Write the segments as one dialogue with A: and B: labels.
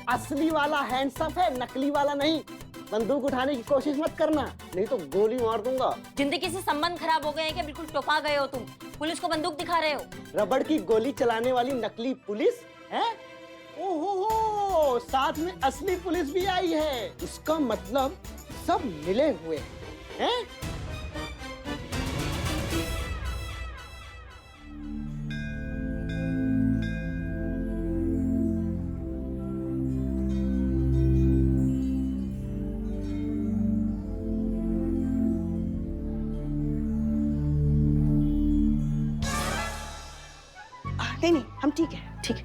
A: असली वाला हैंड्सअप है, नकली वाला नहीं। बंदूक उठाने की कोशिश मत करना, नहीं तो गोली मार दूंगा।
B: जिंदगी से संबंध खराब हो गए हैं क्या? बिल्कुल टोपा गए हो तुम, पुलिस को बंदूक दिखा रहे हो।
A: रबड़ की गोली चलाने वाली नकली पुलिस है? ओहो, साथ में असली पुलिस भी आई है। इसका मतलब सब मिले हुए हैं।
C: नहीं, हम ठीक है, ठीक है।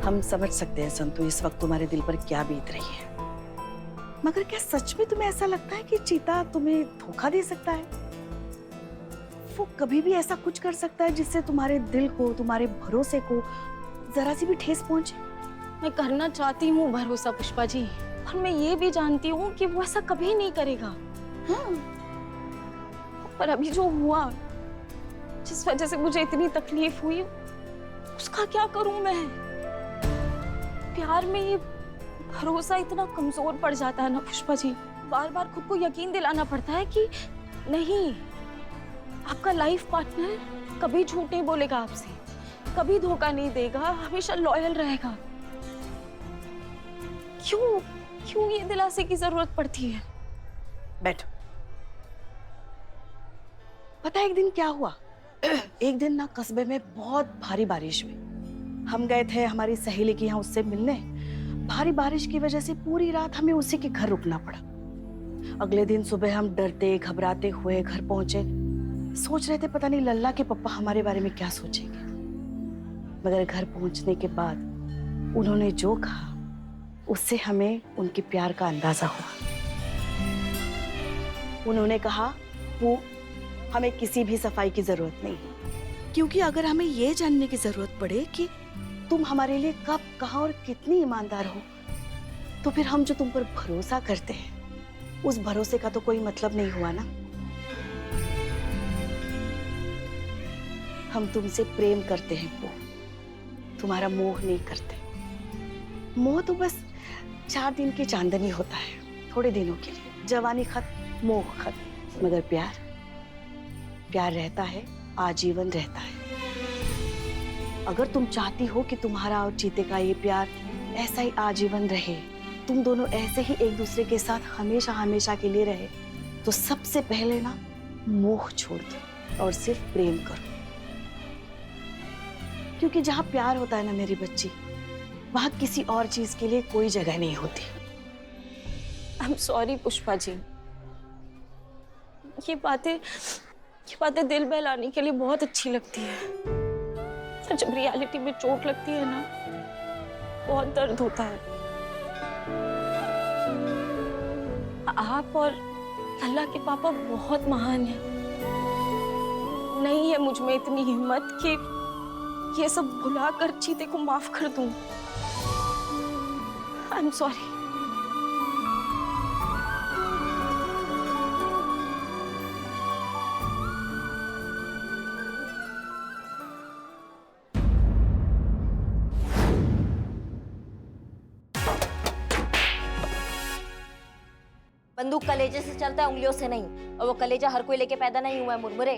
C: हम समझ सकते हैं संतु, इस वक्त तुम्हारे दिल पर क्या बीत रही है, मगर क्या सच में तुम्हें ऐसा लगता है कि चीता तुम्हें धोखा दे सकता है? वो कभी भी ऐसा कुछ कर सकता है जिससे तुम्हारे दिल को, तुम्हारे भरोसे को जरा सी भी ठेस पहुंचे?
D: मैं करना चाहती हूँ भरोसा पुष्पा जी, और मैं ये भी जानती हूँ कि वो ऐसा कभी नहीं करेगा।
C: हाँ।
D: पर अभी जो हुआ, जिस वजह से मुझे इतनी तकलीफ हुई, उसका क्या करूं मैं? प्यार में ये भरोसा इतना कमजोर पड़ जाता है ना पुष्पा जी। बार बार खुद को यकीन दिलाना पड़ता है कि नहीं, आपका लाइफ पार्टनर कभी झूठ नहीं बोलेगा आपसे, कभी धोखा नहीं देगा, हमेशा लॉयल रहेगा। क्यों ये दिलासे की जरूरत पड़ती है?
C: बैठो। पता है एक दिन क्या हुआ? एक दिन ना कस्बे में बहुत भारी बारिश हुई। हम गए थे हमारी सहेली के यहाँ उससे मिलने। भारी बारिश की वजह से पूरी रात हमें उसी के घर रुकना पड़ा। अगले दिन सुबह हम डरते घबराते हुए घर पहुंचे। सोच रहे थे पता नहीं लल्ला के पापा हमारे बारे में क्या सोचेंगे, मगर घर पहुंचने के बाद उन्होंने जो कहा उससे हमें उनके प्यार का अंदाजा हुआ। उन्होंने कहा, वो हमें किसी भी सफाई की जरूरत नहीं है, क्योंकि अगर हमें ये जानने की जरूरत पड़े कि तुम हमारे लिए कब, कहाँ और कितनी ईमानदार हो, तो फिर हम जो तुम पर भरोसा करते हैं उस भरोसे का तो कोई मतलब नहीं हुआ ना। हम तुमसे प्रेम करते हैं वो, तुम्हारा मोह नहीं करते। मोह तो बस 4 दिन की चांदनी होता है, थोड़े दिनों के लिए। जवानी खत्म, मोह खत्म, मगर प्यार रहता है, आजीवन रहता है। अगर तुम चाहती हो कि तुम्हारा और चीते का ये प्यार ऐसा ही आजीवन रहे, तुम दोनों ऐसे ही एक दूसरे के साथ हमेशा हमेशा के लिए रहे, तो सबसे पहले ना मोह छोड़ दो और सिर्फ प्रेम करो। क्योंकि जहां प्यार होता है ना मेरी बच्ची, वहां किसी और चीज के लिए कोई जगह नहीं होती।
D: I am sorry Pushpa ji, ये बातें दिल बहलाने के लिए बहुत अच्छी लगती है, पर जब रियलिटी में चोट लगती है ना, बहुत दर्द होता है। आप और लल्ला के पापा बहुत महान हैं। नहीं है मुझ में इतनी हिम्मत कि ये सब भुलाकर चीते को माफ कर दूं। I am sorry.
B: बंदूक कलेजे से चलता है, उंगलियों से नहीं। और वो कलेजा हर कोई लेके पैदा नहीं हुआ है मुरमुरे।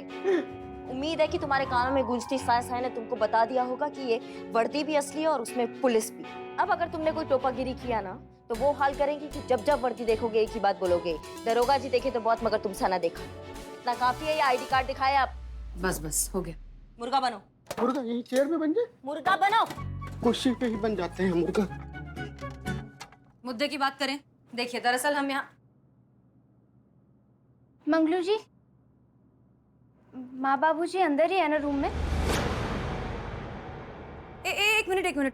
B: उम्मीद है कि तुम्हारे कानों में गूंजती साय ने तुमको बता दिया होगा कि ये वर्दी भी असली है और उसमें पुलिस भी। अब अगर तुमने कोई टोपागिरी किया ना, तो वो हाल करेंगे कि जब जब वर्दी देखोगे एक ही बात बोलोगे, दरोगा जी देखे तो बहुत मगर तुमसा ना देखा। इतना काफी है, ये आईडी कार्ड दिखाए आप।
E: बस हो गया।
B: मुर्गा बनो।
A: मुर्गा यही चेयर में बन जाए?
B: मुर्गा बनो।
A: कुर्सी पे ही बन जाते हैं मुर्गा।
E: मुद्दे की बात करें। देखिए, दरअसल हम यहाँ
F: मंगलू जी, माँ बाबू जी अंदर ही है ना रूम में?
E: एक मिनट।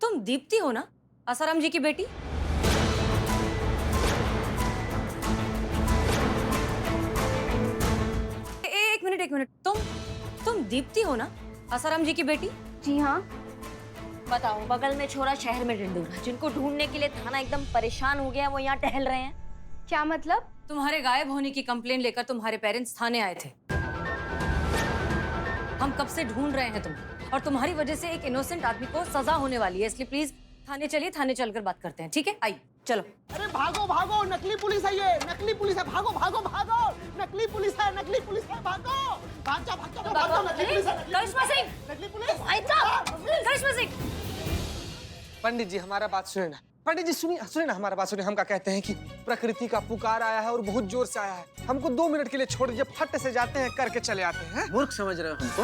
E: तुम दीप्ति हो ना, आसाराम जी की बेटी? एक मिनट। तुम दीप्ति हो ना, आसाराम जी की बेटी?
F: जी हाँ।
B: बताओ, बगल में छोरा शहर में ढिंडोरा, जिनको ढूंढने के लिए थाना एकदम परेशान हो गया, वो यहाँ टहल रहे हैं।
F: क्या मतलब?
E: तुम्हारे गायब होने की कंप्लेन लेकर तुम्हारे पेरेंट्स थाने आए थे। हम कब से ढूंढ रहे हैं तुम्हें, और तुम्हारी वजह से एक इनोसेंट आदमी को सजा होने वाली है, इसलिए प्लीज थाने चलिए, थाने चलकर बात करते हैं, ठीक है? आइए चलो।
A: अरे भागो भागो, नकली पुलिस है ये, नकली पुलिस है, भागो भागो भागो, नकली पुलिस है, नकली पुलिस है, भागो भाग जाओ भाग जाओ भाग जाओ, नकली पुलिस है,
E: करिश्मा सिंह,
A: नकली पुलिस।
E: करिश्मा सिंह,
G: पंडित जी हमारा बात सुने ना, पंडित जी सुनिए सुनिए ना, हमारा बात सुनिए। हम क्या कहते हैं कि प्रकृति का पुकार आया है और बहुत जोर से आया है, हमको 2 मिनट के लिए छोड़ दीजिए, फट से जाते हैं, करके चले आते हैं।
H: मूर्ख समझ रहे हो हमको?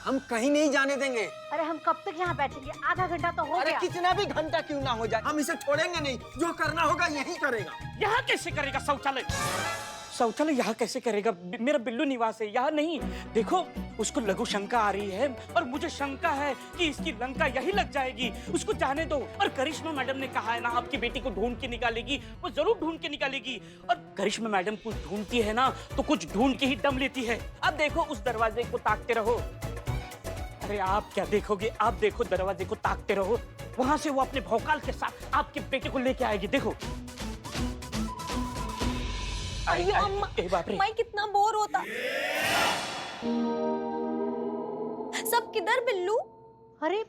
H: हम कहीं नहीं जाने देंगे।
C: अरे हम कब तक यहाँ बैठेंगे? आधा घंटा तो हो
H: अरे
C: गया।
H: कितना भी घंटा क्यों ना हो जाए, हम इसे छोड़ेंगे नहीं। जो करना होगा यही करेगा।
I: यहाँ कैसे करेगा शौचालय? शौचालय यहाँ कैसे करेगा? मेरा बिल्लू निवास है, यहाँ नहीं। देखो उसको लघु शंका आ रही है और मुझे शंका है कि इसकी लंका यही लग जाएगी। उसको जाने दो। और करिश्मा मैडम ने कहा है ना, आपकी बेटी को ढूंढ के निकालेगी, वो जरूर ढूंढ के निकालेगी। और करिश्मा मैडम कुछ ढूंढती है ना तो कुछ ढूंढ के ही दम लेती है। अब देखो उस दरवाजे को ताकते रहो। अरे आप क्या देखोगे, आप देखो दरवाजे को ताकते रहो, वहां से वो अपने भौकाल के साथ आपके बेटे को लेके आएगी। देखो
D: अरे अम्मा,
I: बाप रे,
D: मैं कितना बोर होता। सब किधर बिल्लू?
C: अरे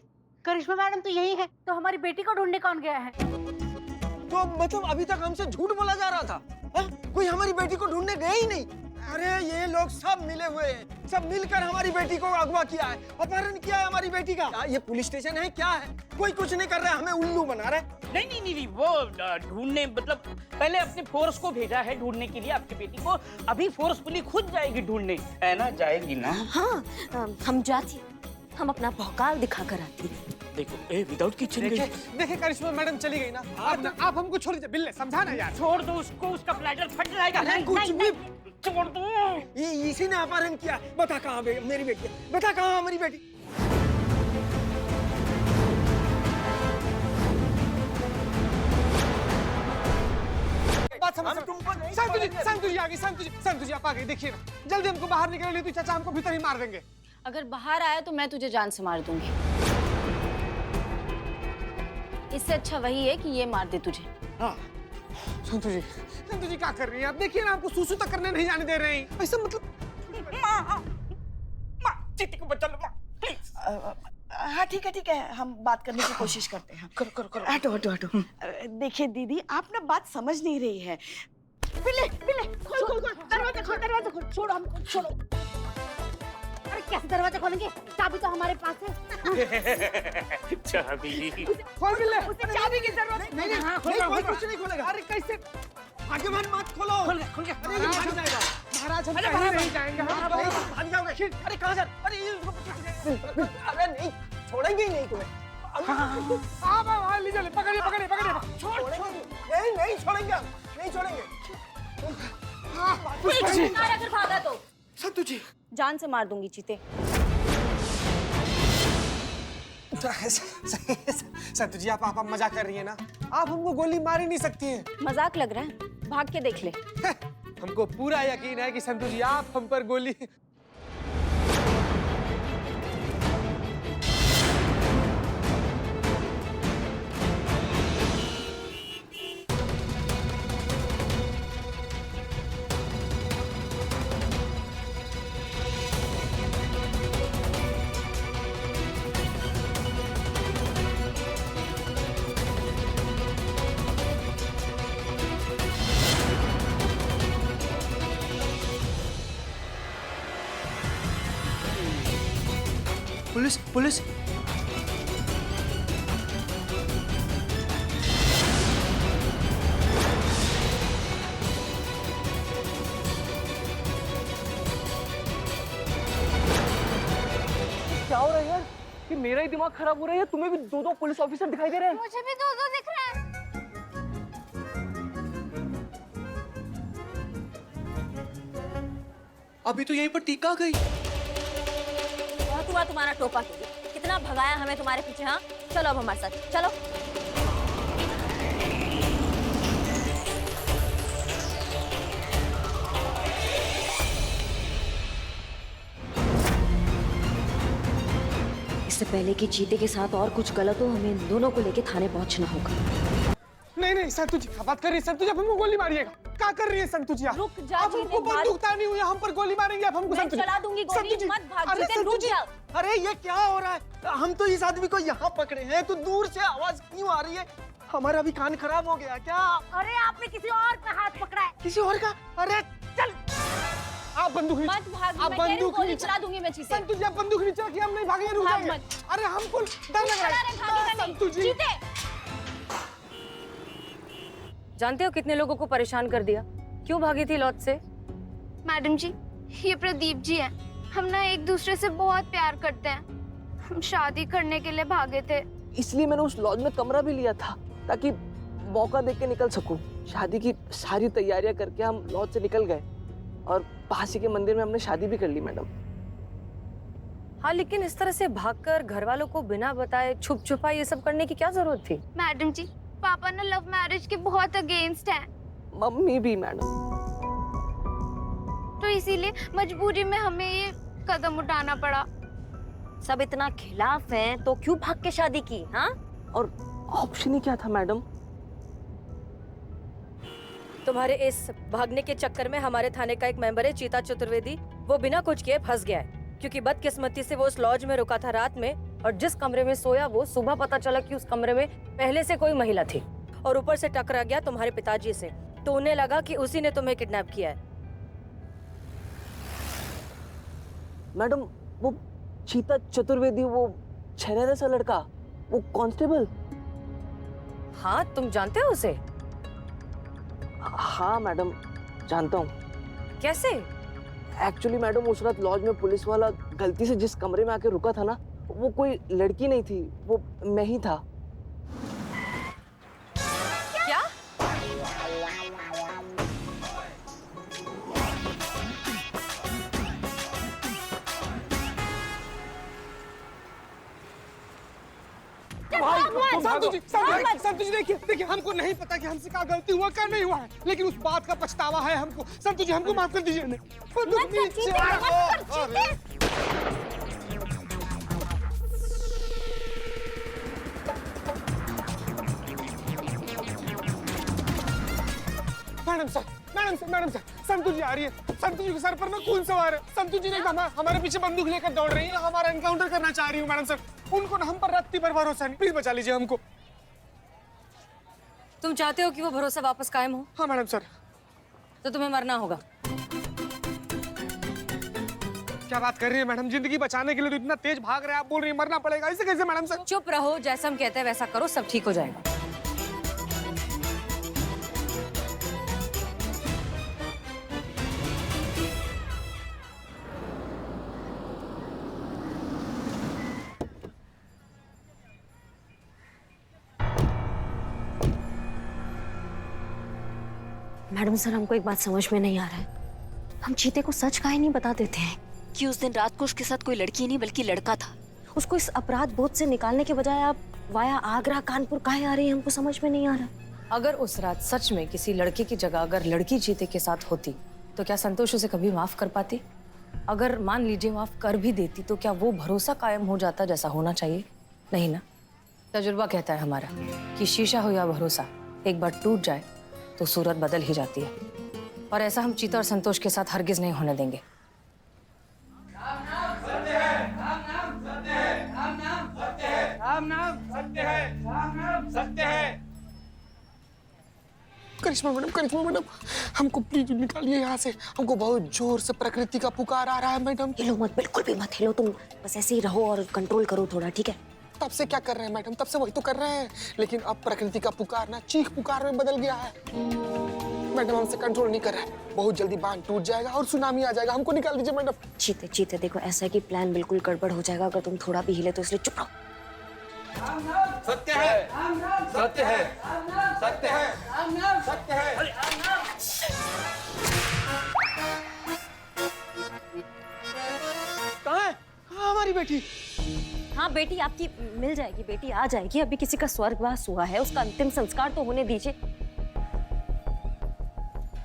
C: करिश्मा मैडम तो यही है, तो हमारी बेटी को ढूंढने कौन गया है?
G: तो मतलब अभी तक हमसे झूठ बोला जा रहा था हा? कोई हमारी बेटी को ढूंढने गया ही नहीं। अरे ये लोग सब मिले हुए हैं, सब मिलकर हमारी बेटी को अगवा किया है, अपहरण किया है हमारी बेटी का। ये पुलिस स्टेशन है क्या है? कोई कुछ नहीं कर रहा है, हमें उल्लू बना रहा है।
I: नहीं, वो ढूंढने मतलब पहले अपने फोर्स को भेजा है ढूंढने के लिए आपकी बेटी को। अभी फोर्सफुली खुद जाएगी ढूंढने, है ना? जाएगी ना?
B: हाँ, हम जाती, हम अपना भौकाल दिखा कर आती।
I: देखो विदाउट किचन गई।
G: देखिए करिश्मा मैडम चली गई ना, आप हमको छोड़ दीजिए। बिल्ले समझाना यार।
I: छोड़ दो उसको, उसका ब्लैडर फट जाएगा।
G: कुछ भी
I: छोड़ दो।
G: ये इसी ने अपहरण किया। बता कहाँ मेरी बेटी, बता कहाँ हमारी बेटी। बात समझ संतु जी आ गई, संतु जी आप आ गई। देखिए ना, जल्दी हमको बाहर निकलने तो चाचा हमको भीतर ही मार देंगे।
D: अगर बाहर आया तो मैं तुझे जान से मार दूंगी। इससे अच्छा वही है कि ये मार दे तुझे।
G: हाँ संतु जी क्या कर रही हैं आप? देखिए ना, आपको सूसू तक करने नहीं जाने दे रहे हैं। ऐसा मतलब
I: माँ चीटी को बचा लो माँ, प्लीज।
C: हाँ ठीक है, हम बात करने की कोशिश करते हैं। करो। हटो। देखिए दीदी, आप ना बात समझ नहीं रही है। बिल्ले खोल, दरवाजा खोल, छोड़ो हमको, छोड़ो। अरे कैसे दरवाजा खोलेंगे? चाबी तो हमारे पास है।
I: चाबी
G: खोल बिल्ले।
C: उसे चाबी की जरूरत
G: नहीं, कोई कुछ नहीं खोलेगा। अरे कैसे? आगे मत खोलो। खोल गया। अरे ये भाग जाएगा। महाराज हम कहीं नहीं जाएंगे। हम भाग जाओगे। अरे कहाँ जा? अरे नहीं, छोड़ेंगे ही नहीं तुम्हें। हाँ, लीजिए, पकड़िए। छोड़। नहीं छोड़ेंगे हम, नहीं छोड़ेंगे।
D: अगर भागा तो
G: संतु जी
D: जान से मार दूंगी चीते।
G: संतु जी आप मजाक कर रही है ना? आप हमको गोली मार ही नहीं सकती हैं।
D: मजाक लग रहा है? भाग के देख ले।
G: हमको पूरा यकीन है कि संतु जी आप हम पर गोली। पुलिस
J: क्या हो रहा है यार? कि मेरा ही दिमाग खराब हो रहा है या तुम्हें भी 2 पुलिस ऑफिसर दिखाई दे रहे हैं?
F: मुझे भी 2 दिख रहे हैं।
J: अभी तो यहीं पर टीका गई।
B: बहुत हुआ तुम्हारा टोपा, कितना भगाया हमें तुम्हारे पीछे। हाँ चलो अब हमारे साथ चलो। इससे पहले कि चीते के साथ और कुछ गलत हो, हमें इन दोनों को लेके थाने पहुंचना होगा।
G: नहीं संतु जी बात कर रही। संतु जी आप हमको गोली मारिएगा। क्या कर रही है संतु जी?
D: रुक जा
G: अब हमको बंदूक तानी हुई है, हम पर गोली मारेंगे अब हमको।
D: मैं
G: संतु जी,
D: चला दूंगी गोली,
G: संतु जी,
D: मत भाग
G: अरे
D: जीते,
G: संतु
D: रुक
G: जी,
D: जा।
H: अरे ये क्या हो रहा है? हम तो इस आदमी को यहाँ पकड़े हैं, तो दूर से आवाज क्यों आ रही है? हमारा भी कान खराब हो गया क्या?
B: अरे आपने किसी और का हाथ पकड़ा है।
H: किसी और का? अरे चल,
G: आप बंदूक नीचे,
D: मत भाग,
G: आप
D: मैं कह रही हूँ
G: बंदूक
D: गोली
G: नीचे।
D: चला दूंगी मैं चीते।
G: संतु जी आप बंदूक नीचे रखिए, हम नहीं भागेंगे, रुक
D: भाग
G: जाएंगे।
D: मत।
G: अरे हमको डर लग रहा है।
D: भागेगा
G: संतु
D: नहीं,
G: जी,
D: चीते।
E: जानते हो कितने लोगों को परेशान कर दिया? क्यों भागी थी लॉज से?
F: मैडम जी, ये प्रदीप जी हैं। हम ना एक दूसरे से बहुत प्यार करते हैं। हम शादी करने के लिए भागे थे।
J: इसलिए मैंने उस लॉज में कमरा भी लिया था ताकि मौका देख के निकल सकूं। शादी की सारी तैयारियां करके हम लॉज से निकल गए और पास ही के मंदिर में हमने शादी भी कर ली मैडम।
E: हाँ, लेकिन इस तरह से भागकर घर वालों को बिना बताए छुप छुपा ये सब करने की क्या जरूरत थी?
F: मैडम जी, पापा ना लव मैरिज के बहुत अगेंस्ट हैं,
J: मम्मी भी मैडम।
F: तो इसीलिए मजबूरी में हमें ये कदम उठाना पड़ा।
B: सब इतना खिलाफ हैं तो क्यों भाग के शादी की? हाँ,
J: और ऑप्शन ही क्या था मैडम?
E: तुम्हारे इस भागने के चक्कर में हमारे थाने का एक मेंबर है चीता चतुर्वेदी, वो बिना कुछ किए फंस गया है क्योंकि बदकिस्मती से वो उस लॉज में रुका था रात में, और जिस कमरे में सोया वो सुबह पता चला कि उस कमरे में पहले से कोई महिला थी, और ऊपर से टकरा गया तुम्हारे पिताजी से, तो उन्हें लगा कि उसी ने तुम्हें किडनैप किया है।
J: मैडम वो चीता चतुर्वेदी, वो छेनेरा सा लड़का, वो कांस्टेबल।
E: हाँ, तुम जानते हो उसे?
J: हाँ मैडम, जानता हूँ।
E: कैसे?
J: एक्चुअली मैडम उस रात लॉज में पुलिस वाला गलती से जिस कमरे में आके रुका था ना, वो कोई लड़की नहीं थी, वो मैं ही था।
E: क्या?
G: संतु जी देखिए देखिए, हमको नहीं पता कि हमसे क्या गलती हुआ क्या नहीं हुआ है, लेकिन उस बात का पछतावा है हमको। संतु जी हमको माफ कर दीजिए। बंदूक नीचे मैडम सर, संतु जी आ रही है। संतु जी के सर पर ना खून सवार है। संतु जी ने हमारे पीछे बंदूक लेकर दौड़ रही है, हमारा एनकाउंटर करना चाह रही हूँ मैडम सर। उनको ना हम पर रत्ती पर भरोसा नहीं, प्लीज बचा लीजिए हमको।
E: तुम चाहते हो कि वो भरोसा वापस कायम हो?
G: हाँ मैडम सर।
E: तो तुम्हें मरना होगा।
G: क्या बात कर रही है मैडम? जिंदगी बचाने के लिए तो इतना तेज भाग रहे हैं, आप बोल रही है मरना पड़ेगा, ऐसे कैसे मैडम सर?
E: चुप रहो, जैसा हम कहते हैं वैसा करो, सब ठीक हो जाएगा।
B: मैडम सर, हमको एक बात समझ में नहीं आ रहा है। हम चीते को सच काहे नहीं बता देते हैं कि उस दिन रात को उसके साथ कोई लड़की नहीं बल्कि लड़का था? उसको इस अपराध बोध से निकालने के बजाय आप वाया आगरा कानपुर काहे आ रही है, हमको समझ में नहीं आ रहा।
E: अगर उस रात सच में किसी लड़के की जगह अगर लड़की चीते के साथ होती तो क्या संतोष उसे कभी माफ कर पाती? अगर मान लीजिए माफ कर भी देती तो क्या वो भरोसा कायम हो जाता जैसा होना चाहिए? नहीं ना। तजुर्बा कहता है हमारा कि शीशा हो या भरोसा एक बार टूट जाए तो सूरत बदल ही जाती है, और ऐसा हम चीता और संतोष के साथ हरगिज नहीं होने देंगे।
G: करिश्मा मैडम, हमको प्लीज निकालिए यहाँ से। हमको बहुत जोर से प्रकृति का पुकार आ रहा है मैडम।
B: हिलो मत, बिल्कुल भी मत हिलो, तुम बस ऐसे ही रहो और कंट्रोल करो थोड़ा, ठीक है?
G: तब से क्या कर रहे हैं मैडम? तब से वही तो कर रहे हैं, लेकिन अब प्रकृति का पुकार ना चीख पुकार में बदल गया है। मैडम हमसे कंट्रोल नहीं कर रहा है, बहुत जल्दी बांध टूट जाएगा और सुनामी आ जाएगा। हमको निकाल दीजिए मैडम।
B: चीते देखो, ऐसा है कि प्लान बिल्कुल गड़बड़ हो जाएगा अगर तुम थोड़ा भी हिले, तो इसलिए चुप रहो।
H: सत्य है, सत्य है, सत्य है, सत्य है।
G: कहाँ है? कहाँ हमारी बेटी?
B: हाँ, बेटी आपकी मिल जाएगी, बेटी आ जाएगी। अभी किसी का स्वर्गवास हुआ है, उसका अंतिम संस्कार तो होने दीजिए।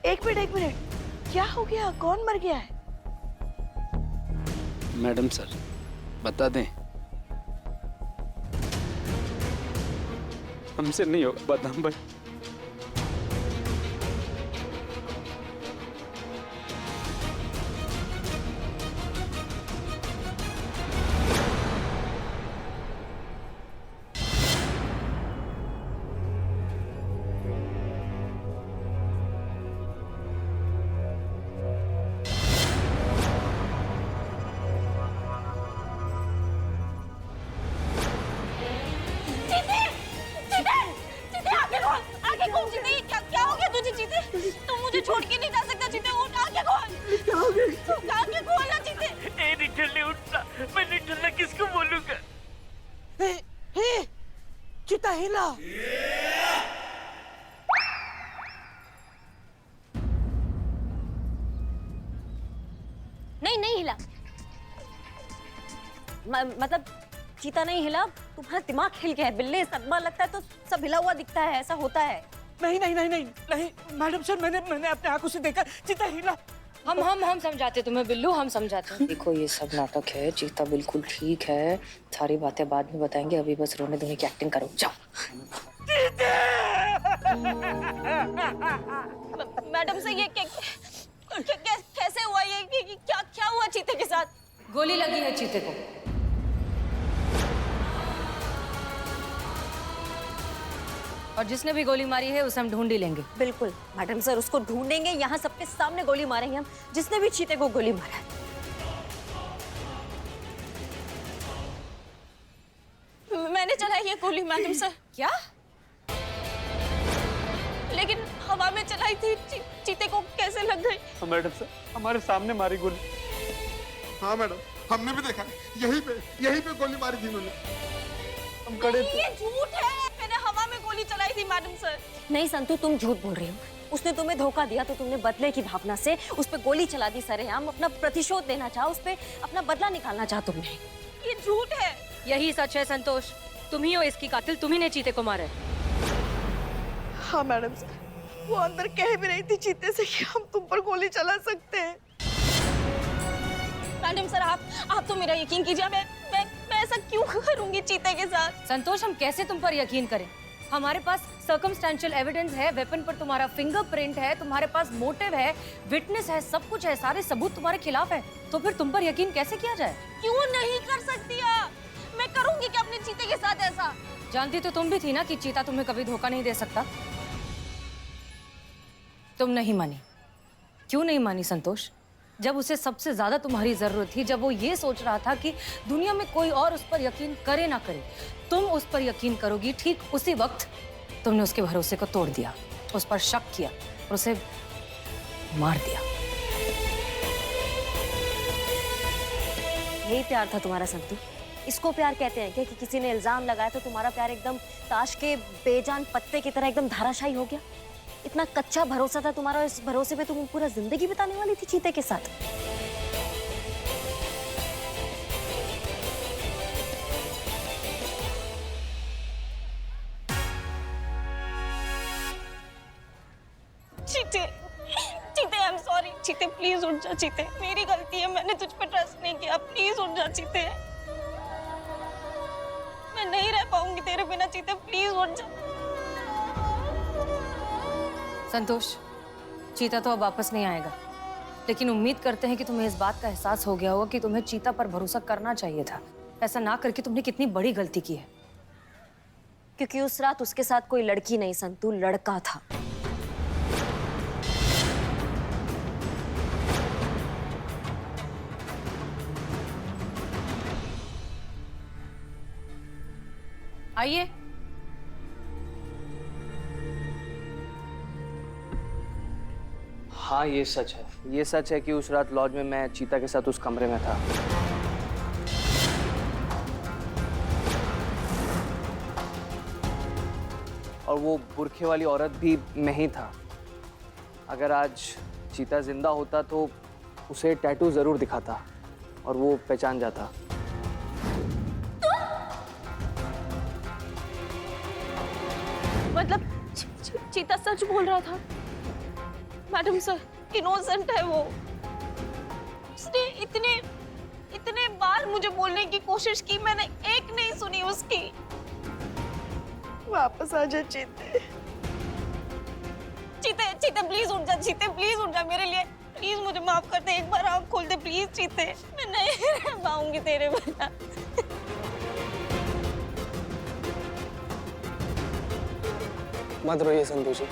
C: एक मिनट, क्या हो गया? कौन मर गया है?
K: मैडम सर बता दें, हमसे नहीं होगा बदनाम भाई।
E: चीता।
B: नहीं नहीं हिला, मतलब चीता नहीं हिला, तुम्हारा दिमाग हिल गया है बिल्ले। सदमा लगता है तो सब हिला हुआ दिखता है, ऐसा होता है।
I: नहीं नहीं नहीं नहीं नहीं मैडम सर, मैंने अपने आंखों से देखा, चीता हिला।
E: हम समझाते तुम्हें बिल्लू, हम समझाते। देखो ये सब नाटक है, चीता बिल्कुल ठीक है, सारी बातें बाद में बताएंगे, अभी बस रोने धोने की एक्टिंग करो, जाओ।
D: मैडम से ये कैसे हुआ, ये क्या हुआ चीते के साथ?
E: गोली लगी है चीते को। और जिसने भी गोली मारी है उसे हम ढूंढ ही लेंगे।
B: बिल्कुल मैडम सर, उसको ढूंढेंगे, यहाँ सबके सामने गोली मारेंगे हम, जिसने भी चीते को गोली मारा है।
D: मैंने चलाई ये गोली मैडम सर।
E: क्या?
D: लेकिन हवा में चलाई थी, चीते को कैसे लग गई?
I: मैडम सर, हमारे सामने मारी गोली।
L: हाँ मैडम, हमने भी देखा, यहीं पे गोली मारी थी उन्होंने। हम खड़े थे।
D: ये झूठ है, मैंने हवा में गोली चलाई थी मैडम सर।
B: नहीं संतू, तुम झूठ बोल रही हो। उसने तुम्हें धोखा दिया तो तुमने बदले की भावना से उस पर गोली चला दी सरेआम, अपना प्रतिशोध लेना चाहा, उस पे अपना बदला निकालना चाहा तुमने।
D: ये झूठ है।
E: यही सच है संतोष, तुम ही हो इसकी कातिल, तुम ही ने चीते को मारा है।
C: हाँ मैडम सर, वो अंदर कह भी रही थी चीते से कि हम तुम पर गोली चला सकते हैं।
D: मैडम सर, आप तो मेरा यकीन कीजिए, मैं ऐसा क्यों करूंगी चीते के साथ?
E: संतोष, हम कैसे तुम पर यकीन करें? हमारे पास सर्कमस्टेंशियल एविडेंस है, वेपन पर तुम्हारा फिंगरप्रिंट है, तुम्हारे पास मोटिव है, विटनेस है, सब कुछ है, सारे सबूत तुम्हारे खिलाफ है, तो फिर तुम पर यकीन कैसे किया जाए?
D: क्यों नहीं कर सकती आप? मैं करूंगी क्या अपने चीते के साथ ऐसा?
E: जानती तो तुम भी थी ना कि चीता तुम्हें कभी धोखा नहीं दे सकता। तुम नहीं मानी। क्यों नहीं मानी संतोष? जब उसे सबसे ज्यादा तुम्हारी जरूरत थी, जब वो ये सोच रहा था कि दुनिया में कोई और उस पर यकीन करे ना करे, तुम उस पर यकीन करोगी, ठीक उसी वक्त तुमने उसके भरोसे को तोड़ दिया, उस पर शक किया और उसे मार दिया।
B: यही प्यार था तुम्हारा संतू? इसको प्यार कहते हैं क्या कि किसी ने इल्जाम लगाया तो तुम्हारा प्यार एकदम ताश के बेजान पत्ते की तरह एकदम धाराशायी हो गया? इतना कच्चा भरोसा था तुम्हारा, इस भरोसे पे तुम पूरा जिंदगी बिताने वाली थी चीते के साथ?
D: चीते, आई एम सॉरी। चीते प्लीज उठ जा चीते, मेरी गलती है, मैंने तुझ पे ट्रस्ट नहीं किया, प्लीज उठ जा चीते। मैं नहीं रह पाऊंगी तेरे बिना चीते, प्लीज उठ जा।
E: संतोष, चीता तो अब वापस नहीं आएगा, लेकिन उम्मीद करते हैं कि तुम्हें इस बात का एहसास हो गया होगा कि तुम्हें चीता पर भरोसा करना चाहिए था। ऐसा ना करके तुमने कितनी बड़ी गलती की है।
B: क्योंकि उस रात उसके साथ कोई लड़की नहीं संतू, लड़का था।
E: आइए।
J: हाँ ये सच है, ये सच है कि उस रात लॉज में मैं चीता के साथ उस कमरे में था। और वो बुरखे वाली औरत भी मैं ही था। अगर आज चीता जिंदा होता तो उसे टैटू जरूर दिखाता और वो पहचान जाता।
D: मतलब चीता सच बोल रहा था मैडम सर, इनोसेंट है वो। उसने इतने बार मुझे बोलने की कोशिश की, मैंने एक नहीं सुनी उसकी।
C: वापस आ जा चीते।
D: चीते प्लीज उठ जा, चीते प्लीज उठ जा मेरे लिए, प्लीज मुझे माफ कर दे, एक बार आँख खोल दे प्लीज चीते, मैं नहीं रह पाऊंगी तेरे बिना।
H: मत रोइए संतोष जी।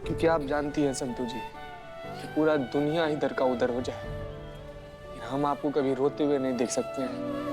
H: क्योंकि आप जानती हैं संतू जी कि पूरा दुनिया इधर का उधर हो जाए, हम आपको कभी रोते हुए नहीं देख सकते हैं।